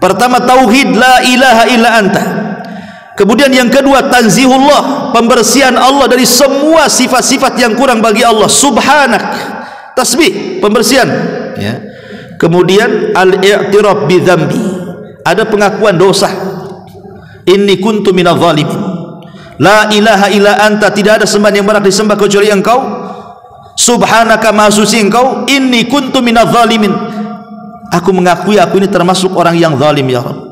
Pertama, tauhid, la ilaha illa anta. Kemudian yang kedua, tanzihullah, pembersihan Allah dari semua sifat-sifat yang kurang bagi Allah. Subhanak, tasbih, pembersihan, ya. Kemudian al-i'tiraf bi dzambi, ada pengakuan dosa. Inni kuntu minadh dhalimin. La ilaha illa anta, tidak ada sembahan yang berhak disembah kecuali Engkau. Subhanaka, maha suci Engkau. Inni kuntu minadh dhalimin, aku mengakui aku ini termasuk orang yang zalim ya Rabb.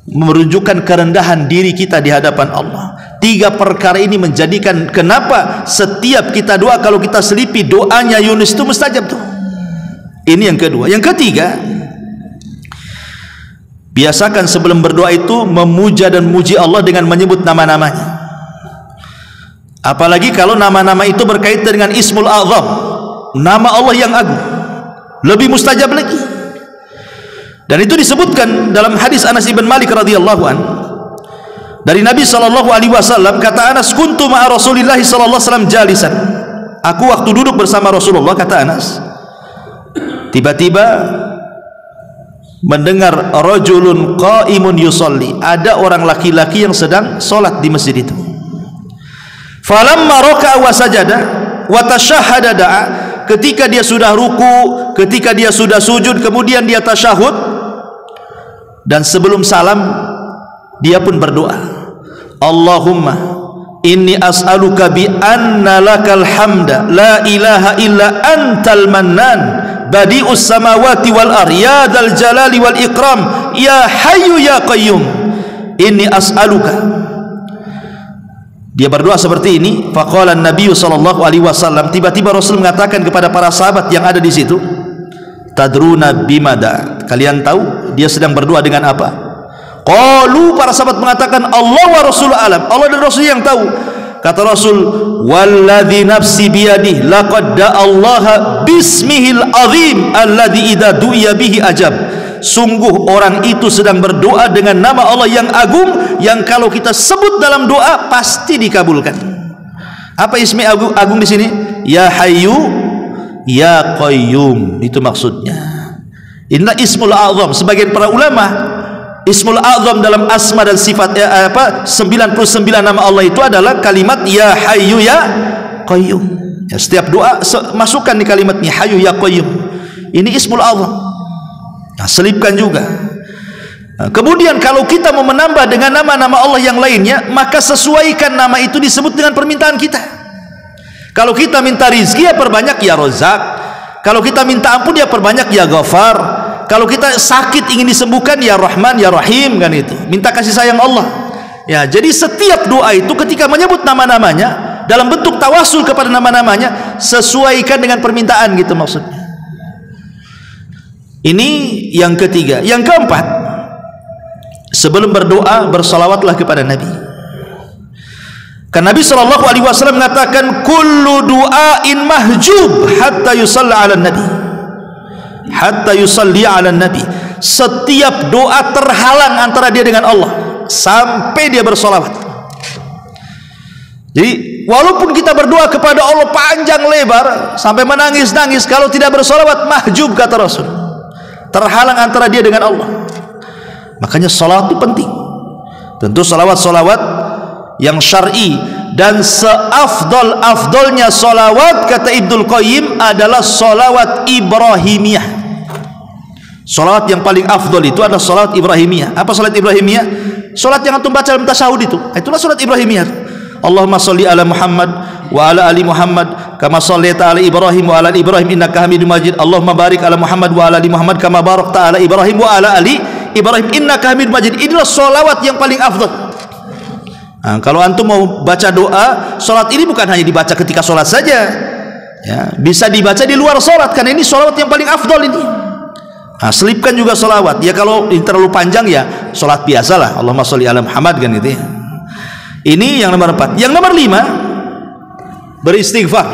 Menunjukkan kerendahan diri kita di hadapan Allah. 3 perkara ini menjadikan kenapa setiap kita doa, kalau kita selipi doanya Yunus itu mustajab tuh. Ini yang kedua. Yang ketiga, biasakan sebelum berdoa itu memuja dan muji Allah dengan menyebut nama-namanya. Apalagi kalau nama-nama itu berkaitan dengan Ismul A'zam, nama Allah yang agung, lebih mustajab lagi. Dan itu disebutkan dalam hadis Anas ibn Malik radhiyallahu an dari Nabi sallallahu alaihi wasallam. Kata Anas, kuntu ma'a Rasulillah sallallahu alaihi wasallam jalisan. Aku waktu duduk bersama Rasulullah, kata Anas, tiba-tiba mendengar rajulun qaimun yusalli, ada orang laki-laki yang sedang salat di masjid itu. Falamma raka'a wa sajada wa tashahhada da'a, ketika dia sudah ruku, ketika dia sudah sujud, kemudian dia tasyahud, dan sebelum salam dia pun berdoa, Allahumma inni as'aluka bi anna lakal hamda la ilaha illa antal mannan badi'us samawati wal ard ya dzal jalali wal ikram ya hayyu ya qayyum inni as'aluka. Dia berdoa seperti ini. Faqala an-nabiy sallallahu alaihi wasallam, tiba-tiba Rasul mengatakan kepada para sahabat yang ada di situ, tadruna bimada, kalian tahu dia sedang berdoa dengan apa? Qalu, para sahabat mengatakan, Allah wa Rasul alam, Allah dan Rasul yang tahu. Kata Rasul, walladzi nafsi biyadihi laqad da'allaha bismihil azim alladzi idza du'iya bihi ajab. Sungguh orang itu sedang berdoa dengan nama Allah yang agung, yang kalau kita sebut dalam doa pasti dikabulkan. Apa ismi agung di sini? Ya Hayyu ya Qayyum, itu maksudnya. Inilah Ismul A'zam. Sebagian para ulama, Ismul A'zam dalam asma dan sifat 99 nama Allah itu adalah kalimat Ya Hayyu ya Qayyum. Ya, setiap doa masukkan di kalimatnya Hayyu ya Qayyum. Ini Ismul A'zam. Nah, selipkan juga. Nah, kemudian kalau kita mau menambah dengan nama-nama Allah yang lainnya, maka sesuaikan nama itu disebut dengan permintaan kita. Kalau kita minta rizki, ya perbanyak ya Razzaq. Kalau kita minta ampun, dia perbanyak ya Ghafar. Kalau kita sakit ingin disembuhkan, ya Rahman ya Rahim, kan itu. Minta kasih sayang Allah. Ya, jadi setiap doa itu ketika menyebut nama-namanya dalam bentuk tawasul kepada nama-namanya, sesuaikan dengan permintaan gitu maksudnya. Ini yang ketiga. Yang keempat, sebelum berdoa bersalawatlah kepada Nabi. Karena Nabi SAW mengatakan kullu du'ain mahjub hatta yusalla ala nabi, hatta yusalli ala nabi. Setiap doa terhalang antara dia dengan Allah sampai dia bersolawat. Jadi walaupun kita berdoa kepada Allah panjang lebar sampai menangis-nangis, kalau tidak bersolawat mahjub, kata Rasul, terhalang antara dia dengan Allah. Makanya salawat itu penting. Tentu salawat-salawat yang syar'i, dan seafdol-afdolnya salawat, kata Ibnul Qayyim, adalah salawat Ibrahimiyah. Salawat yang paling afdol itu adalah salawat Ibrahimiyah. Apa salawat Ibrahimiyah? Salat yang antum baca dalam tasyahud itu, itulah salat Ibrahimiyah. Allahumma sholli ala Muhammad wa ala ali Muhammad kama shallaita ala Ibrahim wa ala ali Ibrahim innaka Hamidum Majid. Allahumma barik ala Muhammad wa ala ali Muhammad kama barakta ala Ibrahim wa ala ali Ibrahim innaka Hamidum Majid. Inilah salawat yang paling afdal. Nah, kalau antum mau baca doa, salat ini bukan hanya dibaca ketika salat saja, ya, bisa dibaca di luar salat, karena ini salawat yang paling afdal ini. Nah, selipkan juga salawat. Ya kalau ini terlalu panjang, ya salat biasalah, Allahumma sholli ala Muhammad, kan gitu ya. Ini yang nomor 4. Yang nomor 5, beristighfar.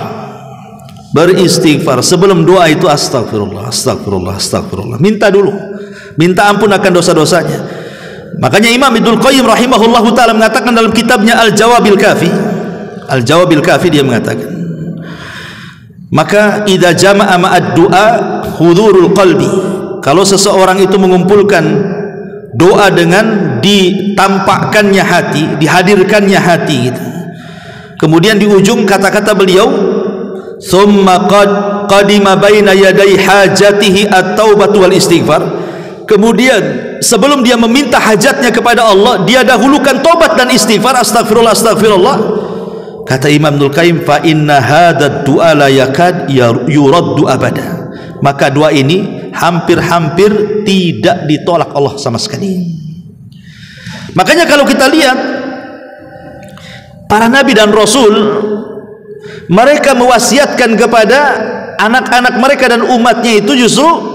Beristighfar sebelum doa itu astagfirullah, astagfirullah, astagfirullah. Minta dulu, minta ampun akan dosa-dosanya. Makanya Imam Ibnul Qayyim rahimahullahu ta'ala mengatakan dalam kitabnya Al-Jawabil Kafi, Al-Jawabil Kafi, dia mengatakan, maka idza jama'a ma'ad du'a hudurul qalbi, kalau seseorang itu mengumpulkan doa dengan ditampakkannya hati, dihadirkannya hati gitu. Kemudian di ujung kata-kata beliau, thumma qadima baina yaday hajatihi at-taubatu wal istighfar. Kemudian sebelum dia meminta hajatnya kepada Allah, dia dahulukan tobat dan istighfar, astagfirullah, astagfirullah. Kata Imam Ibnul Qayyim, fa inna hadzal du'a la yakad yuraddu abada. Maka doa ini hampir-hampir tidak ditolak Allah sama sekali. Makanya kalau kita lihat para nabi dan rasul, mereka mewasiatkan kepada anak-anak mereka dan umatnya itu justru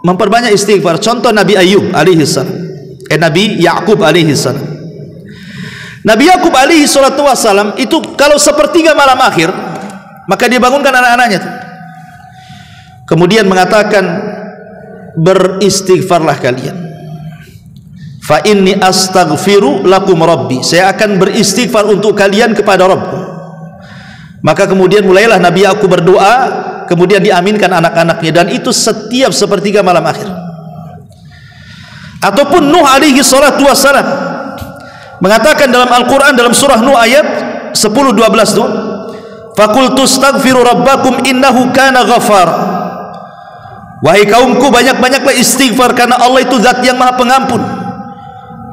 memperbanyak istighfar. Contoh Nabi Ayub alaihi salam, Nabi Yakub alaihi salam. Nabi Yakub alaihi salatu wassalam itu kalau sepertiga malam akhir, maka dia bangunkan anak-anaknya tuh. Kemudian mengatakan, beristighfarlah kalian, fa inni astaghfiru lakum rabbi, saya akan beristighfar untuk kalian kepada Rabbku. Maka kemudian mulailah Nabi Yakub berdoa, kemudian diaminkan anak-anaknya, dan itu setiap sepertiga malam akhir. Ataupun Nuh alaihi salatu wassalam mengatakan dalam Al-Quran, dalam surah Nuh ayat 10-12 tuh, faqultu astaghfiru rabbakum innahu kana ghafar. Wahai kaumku, banyak-banyaklah istighfar karena Allah itu zat yang maha pengampun.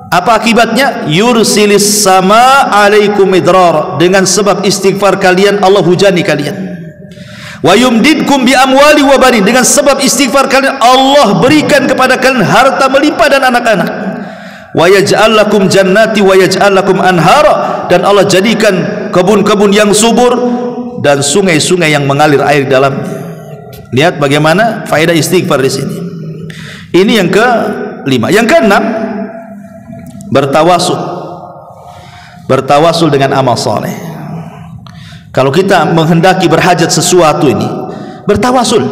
Apa akibatnya? Yursilis sama alaikum midrar, dengan sebab istighfar kalian Allah hujani kalian. Wa yumdidkum bi amwali wa banin, dengan sebab istighfar kalian Allah berikan kepada kalian harta melimpah dan anak-anak. Wa yaj'al lakum jannati wa yaj'al lakum anhara, dan Allah jadikan kebun-kebun yang subur dan sungai-sungai yang mengalir air dalamnya. Lihat bagaimana faedah istighfar di sini. Ini yang ke-5. Yang ke-6, bertawasul. Bertawasul dengan amal saleh. Kalau kita menghendaki berhajat sesuatu ini, bertawasul.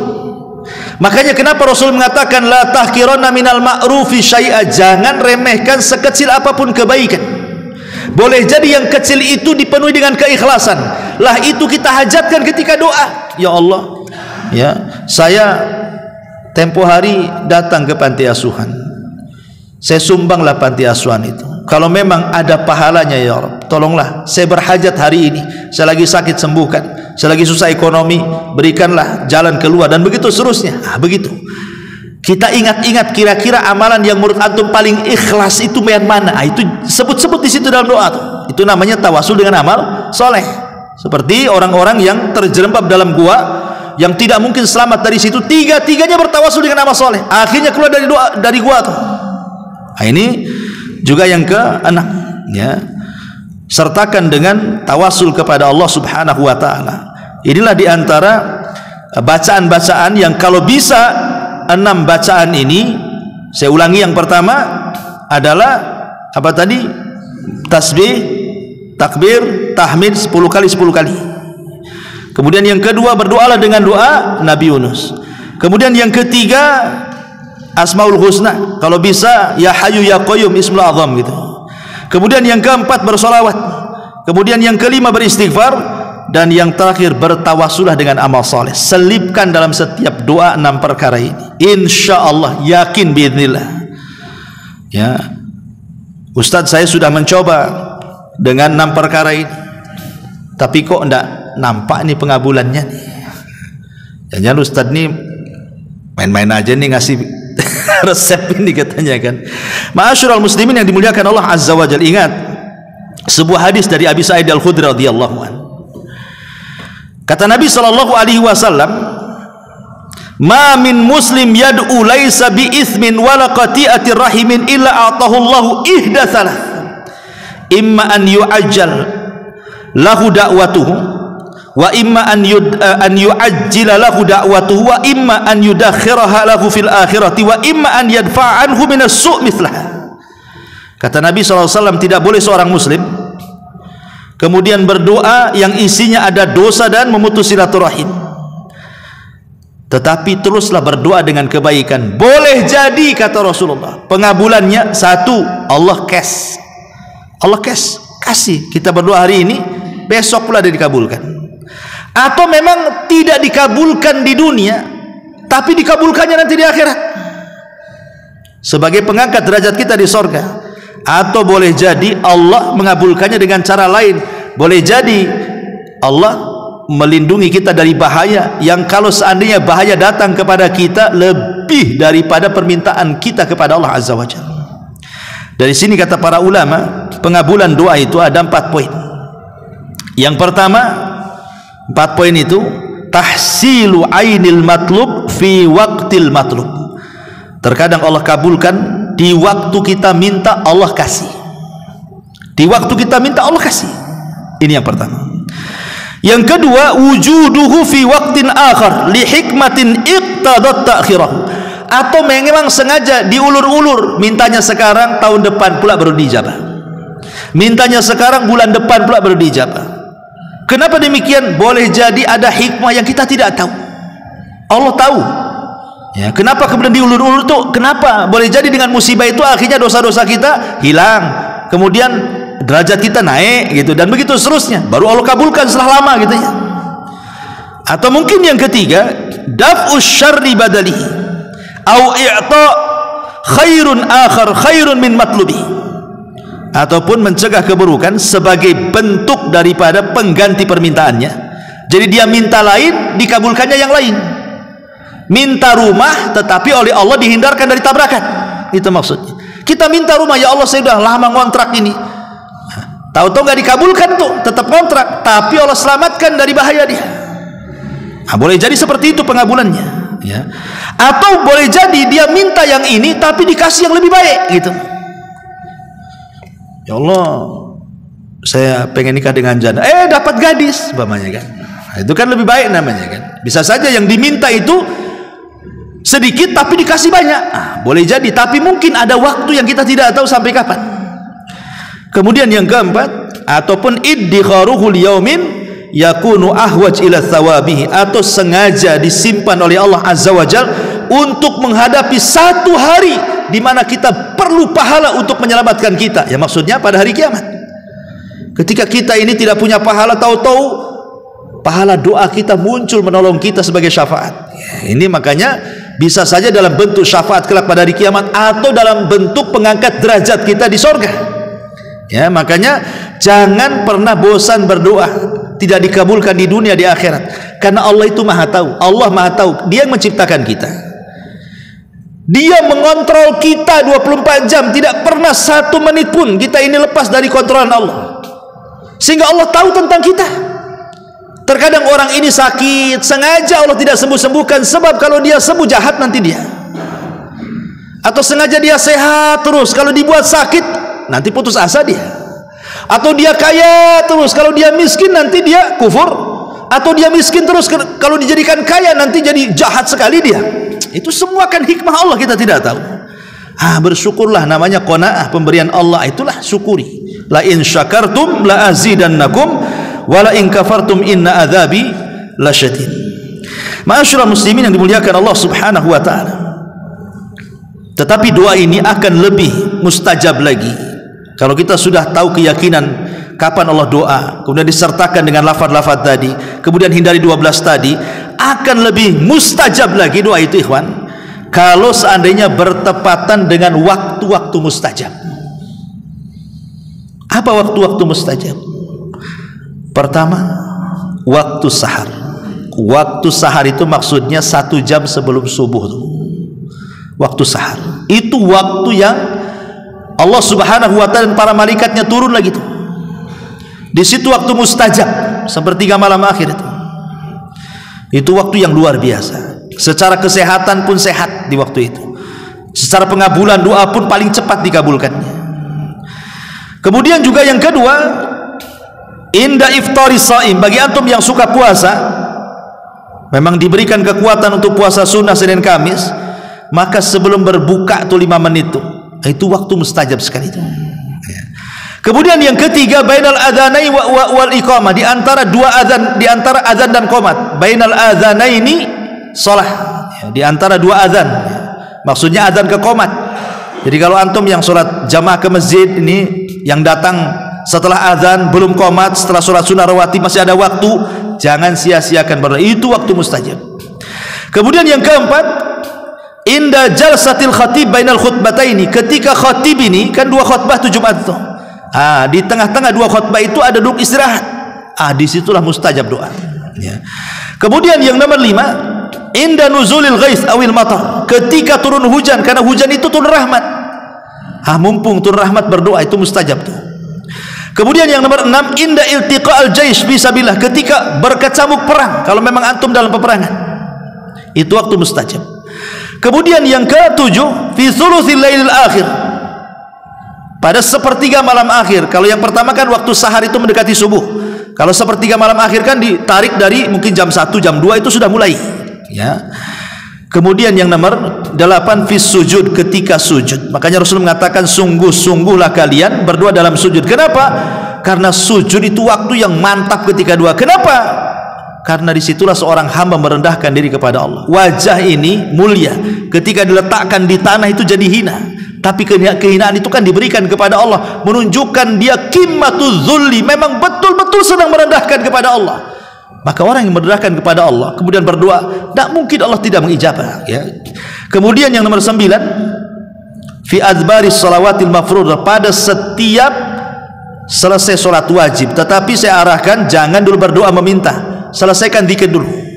Makanya kenapa Rasul mengatakan la tahqiranna minal ma'rufi syai'a, jangan remehkan sekecil apapun kebaikan. Boleh jadi yang kecil itu dipenuhi dengan keikhlasan. Lah itu kita hajatkan ketika doa. Ya Allah, ya, saya tempo hari datang ke panti asuhan, saya sumbanglah panti asuhan itu. Kalau memang ada pahalanya, ya Rabb, tolonglah saya berhajat hari ini, saya lagi sakit, sembuhkan. Saya lagi susah ekonomi, berikanlah jalan keluar, dan begitu seterusnya. Begitu kita ingat-ingat kira-kira amalan yang menurut antum paling ikhlas itu yang mana. Itu sebut-sebut di situ dalam doa tuh. Itu namanya tawasul dengan amal soleh. Seperti orang-orang yang terjerembab dalam gua, yang tidak mungkin selamat dari situ, tiga-tiganya bertawasul dengan amal soleh, akhirnya keluar dari gua tuh. Nah, ini juga yang keenam, ya, sertakan dengan tawasul kepada Allah Subhanahu wa taala. Inilah diantara bacaan-bacaan yang kalau bisa 6 bacaan ini, saya ulangi, yang pertama adalah apa tadi? Tasbih, takbir, tahmid 10 kali 10 kali. Kemudian yang kedua, berdoalah dengan doa Nabi Yunus. Kemudian yang ketiga, Asmaul Husna, kalau bisa ya Hayyu ya Qayyum Ismul Azam gitu. Kemudian yang keempat, bersolawat. Kemudian yang kelima, beristighfar. Dan yang terakhir, bertawasulah dengan amal soleh. Selipkan dalam setiap doa 6 perkara ini, insya Allah, yakin biidznillah. Ya, Ustadz, saya sudah mencoba dengan 6 perkara ini, tapi kok enggak nampak nih pengabulannya nih. Jangan Ustadz nih main-main aja nih ngasih resep ini katanya kan. Ma'asyiral muslimin yang dimuliakan Allah Azza wa Jalla, ingat sebuah hadis dari Abi Sa'id Al-Khudri radhiyallahu anhu. Kata Nabi sallallahu alaihi wasallam, "Ma min muslim yad'u laisa bi itsmin wala qati'atir rahimin illa a'tahu Allahu ihda thalath. Imma an yu'ajjal lahu da'watuhu wa imma an yu'ajjila lahu da'watuhu wa imma an yudakhkhiraha lahu fil akhirati wa imma an yadfa'a anhu minas su' mithlaha." Kata Nabi sallallahu alaihi wasallam, tidak boleh seorang muslim kemudian berdoa yang isinya ada dosa dan memutus silaturahim, tetapi teruslah berdoa dengan kebaikan. Boleh jadi, kata Rasulullah, pengabulannya satu, Allah kasih kita berdoa hari ini, besok pula dia dikabulkan. Atau memang tidak dikabulkan di dunia, tapi dikabulkannya nanti di akhirat sebagai pengangkat derajat kita di sorga. Atau boleh jadi Allah mengabulkannya dengan cara lain. Boleh jadi Allah melindungi kita dari bahaya yang kalau seandainya bahaya datang kepada kita lebih daripada permintaan kita kepada Allah Azza wa Jalla. Dari sini kata para ulama, pengabulan doa itu ada 4 poin. Yang pertama, 4 poin itu tahsilu ainil matlub fi waqtil matlub. Terkadang Allah kabulkan di waktu kita minta, Allah kasih. Di waktu kita minta, Allah kasih. Ini yang pertama. Yang kedua, wujuduhu fi waqtin akhar li hikmatin iqtadat ta'khirahu. Atau memang sengaja diulur-ulur, mintanya sekarang, tahun depan pula baru dijabah. Mintanya sekarang, bulan depan pula baru dijabah. Kenapa demikian? Boleh jadi ada hikmah yang kita tidak tahu. Allah tahu. Ya, kenapa kemudian diulur-ulur tuh? Kenapa? Boleh jadi dengan musibah itu akhirnya dosa-dosa kita hilang, kemudian derajat kita naik gitu, dan begitu seterusnya. Baru Allah kabulkan setelah lama gitu ya. Atau mungkin yang ketiga, daf'us syarri badalihi au i'ta khairun akhar khairun min matlubi. Ataupun mencegah keburukan sebagai bentuk daripada pengganti permintaannya. Jadi dia minta lain, dikabulkannya yang lain. Minta rumah tetapi oleh Allah dihindarkan dari tabrakan, itu maksudnya. Kita minta rumah, ya Allah saya sudah lama ngontrak ini, tahu-tahu nggak dikabulkan tuh, tetap kontrak, tapi Allah selamatkan dari bahaya dia. Nah, boleh jadi seperti itu pengabulannya, ya. Atau boleh jadi dia minta yang ini tapi dikasih yang lebih baik gitu. Ya Allah, saya pengen nikah dengan janda, dapat gadis umpamanya kan. Nah, itu kan lebih baik namanya kan. Bisa saja yang diminta itu sedikit tapi dikasih banyak. Boleh jadi, tapi mungkin ada waktu yang kita tidak tahu sampai kapan. Kemudian yang keempat, ataupun iddikharuhul yaumin yakunu ahwaj ila thawabihi, atau sengaja disimpan oleh Allah Azza wa Jalla untuk menghadapi satu hari di mana kita perlu pahala untuk menyelamatkan kita. Ya, maksudnya pada hari kiamat. Ketika kita ini tidak punya pahala, tahu-tahu pahala doa kita muncul menolong kita sebagai syafaat. Ya, ini makanya bisa saja dalam bentuk syafaat kelak pada hari kiamat, atau dalam bentuk pengangkat derajat kita di sorga. Ya, makanya jangan pernah bosan berdoa tidak dikabulkan di dunia, di akhirat, karena Allah itu maha tahu. Allah maha tahu, Dia yang menciptakan kita, Dia mengontrol kita 24 jam, tidak pernah 1 menit pun kita ini lepas dari kontrolan Allah, sehingga Allah tahu tentang kita. Terkadang orang ini sakit, sengaja Allah tidak sembuh-sembuhkan, sebab kalau dia sembuh jahat nanti dia. Atau sengaja dia sehat terus, kalau dibuat sakit nanti putus asa dia. Atau dia kaya terus, kalau dia miskin nanti dia kufur. Atau dia miskin terus, kalau dijadikan kaya nanti jadi jahat sekali dia. Itu semua kan hikmah Allah, kita tidak tahu. Bersyukurlah, namanya qanaah, pemberian Allah, itulah syukuri. La in syakartum la azidannakum wa la in kafartum inna adzabi lasyadid. Ma'asyiral muslimin yang dimuliakan Allah Subhanahu wa taala. Tetapi doa ini akan lebih mustajab lagi kalau kita sudah tahu keyakinan kapan Allah doa, kemudian disertakan dengan lafaz-lafaz tadi, kemudian hindari 12 tadi, akan lebih mustajab lagi doa itu, ikhwan, kalau seandainya bertepatan dengan waktu-waktu mustajab. Apa waktu-waktu mustajab? Pertama, waktu sahar. Waktu sahar itu maksudnya 1 jam sebelum subuh tuh. Waktu sahar itu waktu yang Allah Subhanahu wa ta'ala dan para malaikatnya turun lagi tuh. Di situ waktu mustajab, sepertiga malam akhir itu. Itu waktu yang luar biasa. Secara kesehatan pun sehat di waktu itu. Secara pengabulan doa pun paling cepat dikabulkannya. Kemudian juga yang kedua, inda iftari shaim, bagi antum yang suka puasa, memang diberikan kekuatan untuk puasa sunnah Senin Kamis, maka sebelum berbuka tuh 5 menit itu waktu mustajab sekali itu. Kemudian yang ketiga, bainal adzanaini wal iqamah, di antara dua azan, di antara azan dan qomat. Bainal adzanaini shalah, di antara dua azan, maksudnya azan ke qomat. Jadi kalau antum yang sholat jamaah ke masjid ini, yang datang setelah azan belum qomat, setelah sholat sunnah rawatib masih ada waktu, jangan sia-siakan berdoa, itu waktu mustajab. Kemudian yang keempat, inda jalsatil khatib bainal khutbataini, ketika khatib ini kan 2 khutbah 7 Jumat tuh. Di tengah-tengah 2 khutbah itu ada duduk istirahat. Disitulah mustajab doa. Ya. Kemudian yang nomor 5, inda nuzulil ghais awil matar, ketika turun hujan, karena hujan itu turun rahmat. Mumpung turun rahmat berdoa, itu mustajab tuh. Kemudian yang nomor 6, inda iltiqa'al jaish fisabilillah, ketika berkecamuk perang, kalau memang antum dalam peperangan, itu waktu mustajab. Kemudian yang ke-7, fi thuluthil lailil akhir, pada sepertiga malam akhir. Kalau yang pertama kan waktu sahar itu mendekati subuh. Kalau sepertiga malam akhir kan ditarik dari mungkin jam 1, jam 2 itu sudah mulai. Ya. Kemudian yang nomor 8, fis sujud, ketika sujud. Makanya Rasul mengatakan, sungguh-sungguhlah kalian berdoa dalam sujud. Kenapa? Karena sujud itu waktu yang mantap ketika doa. Kenapa? Karena disitulah seorang hamba merendahkan diri kepada Allah. Wajah ini mulia, ketika diletakkan di tanah itu jadi hina. Tapi kehinaan itu kan diberikan kepada Allah, menunjukkan dia qimmatuz zulli, memang betul-betul sedang merendahkan kepada Allah. Maka orang yang merendahkan kepada Allah kemudian berdoa, tidak mungkin Allah tidak mengijabah, ya. Kemudian yang nomor 9, fi adbaris shalawatil mafruḍah, pada setiap selesai sholat wajib. Tetapi saya arahkan jangan dulu berdoa meminta, selesaikan zikir dulu.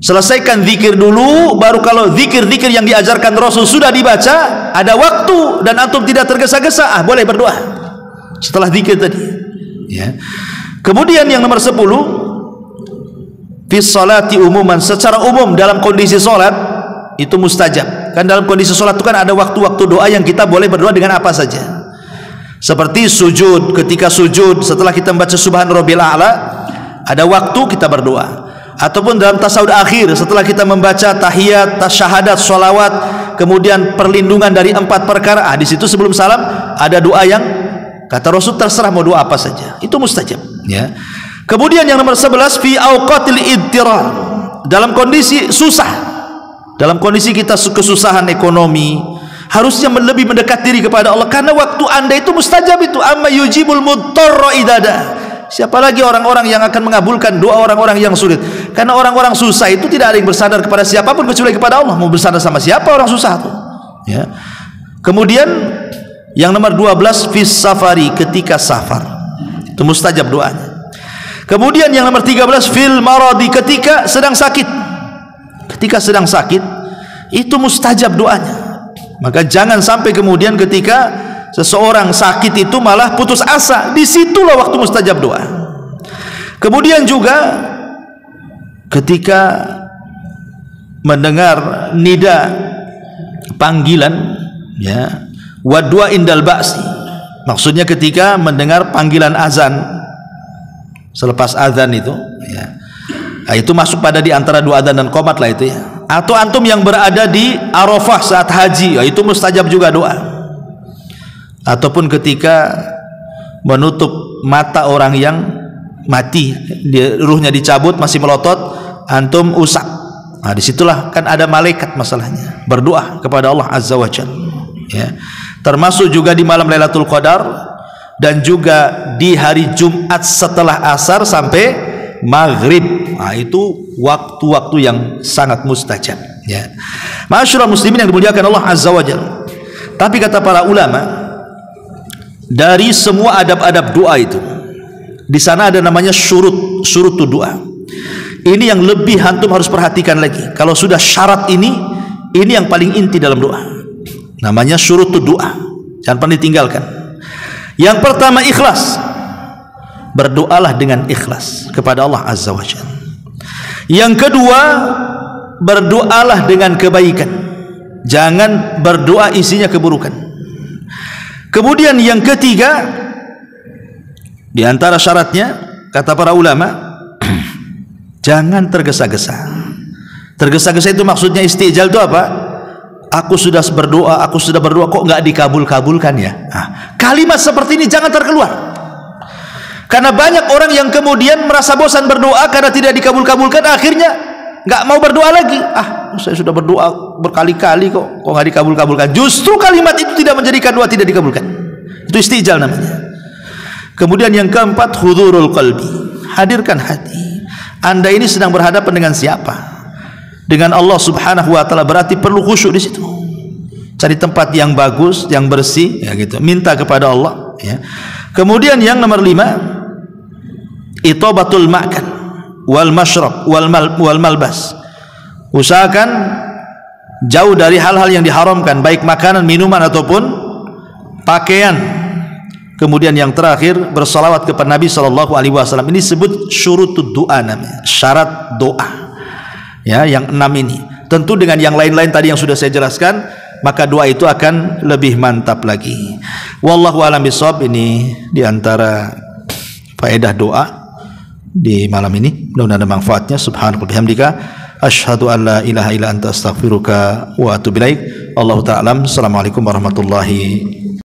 Selesaikan zikir dulu, baru kalau zikir-zikir yang diajarkan Rasul sudah dibaca, ada waktu dan antum tidak tergesa-gesa, boleh berdoa setelah zikir tadi, ya. Kemudian yang nomor 10, fi sholati umuman, secara umum dalam kondisi sholat itu mustajab. Kan dalam kondisi sholat itu kan ada waktu-waktu doa yang kita boleh berdoa dengan apa saja. Seperti sujud, ketika sujud setelah kita membaca subhan rabbil a'la, ada waktu kita berdoa. Ataupun dalam tasawuf akhir setelah kita membaca tahiyat, tasyahadat, sholawat, kemudian perlindungan dari 4 perkara, di situ sebelum salam ada doa yang kata Rasul terserah mau doa apa saja, itu mustajab, ya. Kemudian yang nomor 11, fi awqatil idtirar, dalam kondisi susah, dalam kondisi kita kesusahan ekonomi, harusnya lebih mendekat diri kepada Allah, karena waktu anda itu mustajab itu. Amma yujibul mudtarra idada, siapa lagi orang-orang yang akan mengabulkan doa orang-orang yang sulit? Karena orang-orang susah itu tidak ada yang bersandar kepada siapapun kecuali kepada Allah. Mau bersandar sama siapa orang susah itu, ya. Kemudian yang nomor 12, fis safari, ketika safar, itu mustajab doanya. Kemudian yang nomor 13, fil maradi, ketika sedang sakit. Ketika sedang sakit itu mustajab doanya. Maka jangan sampai kemudian ketika seseorang sakit itu malah putus asa, disitulah waktu mustajab doa. Kemudian juga ketika mendengar nida, panggilan, ya, wa du'a indal ba'si, maksudnya ketika mendengar panggilan azan selepas azan itu, ya, nah, itu masuk pada di antara dua azan dan qomat lah itu, ya. Atau antum yang berada di Arafah saat haji, ya, itu mustajab juga doa. Ataupun ketika menutup mata orang yang mati, ruhnya dicabut masih melotot, antum usap. Nah, disitulah kan ada malaikat masalahnya, berdoa kepada Allah Azza wa Jalla, ya. Termasuk juga di malam Lailatul Qadar dan juga di hari Jumat setelah asar sampai maghrib. Nah, itu waktu-waktu yang sangat mustajab, ya. Ma'asyiral muslimin yang dimuliakan Allah Azza wa Jalla. Tapi kata para ulama, dari semua adab-adab doa itu, di sana ada namanya syurut doa. Ini yang lebih antum harus perhatikan lagi. Kalau sudah syarat ini yang paling inti dalam doa. Namanya syurut doa. Jangan pernah ditinggalkan. Yang pertama, ikhlas. Berdoalah dengan ikhlas kepada Allah Azza wa Jalla. Yang kedua, berdoalah dengan kebaikan. Jangan berdoa isinya keburukan. Kemudian yang ketiga, di antara syaratnya kata para ulama, jangan tergesa-gesa. Tergesa-gesa itu maksudnya istijal itu apa? Aku sudah berdoa kok nggak dikabul-kabulkan, ya. Nah, kalimat seperti ini jangan terkeluar. Karena banyak orang yang kemudian merasa bosan berdoa karena tidak dikabul-kabulkan, akhirnya nggak mau berdoa lagi. Saya sudah berdoa berkali-kali kok nggak dikabul-kabulkan. Justru kalimat itu tidak menjadikan doa tidak dikabulkan. Itu istijal namanya. Kemudian yang keempat, hudurul qalbi. Hadirkan hati. Anda ini sedang berhadapan dengan siapa? Dengan Allah Subhanahu wa taala, berarti perlu khusyuk di situ. Cari tempat yang bagus, yang bersih, ya gitu. Minta kepada Allah, ya. Kemudian yang nomor 5, itobatul makan wal mashrab wal malbas. Usahakan jauh dari hal-hal yang diharamkan, baik makanan, minuman ataupun pakaian. Kemudian yang terakhir, bersalawat kepada Nabi SAW. Ini disebut syurutud doa namanya, syarat doa, ya, yang 6 ini. Tentu dengan yang lain-lain tadi yang sudah saya jelaskan, maka doa itu akan lebih mantap lagi. Wallahu a'lam bishawab. Ini diantara faedah doa di malam ini, mudah-mudahan ada manfaatnya. Subhanallah bihamdika, asyhadu an la ilaha illa anta astaghfiruka wa atubu ilaik. Allahu ta'ala. Assalamualaikum warahmatullahi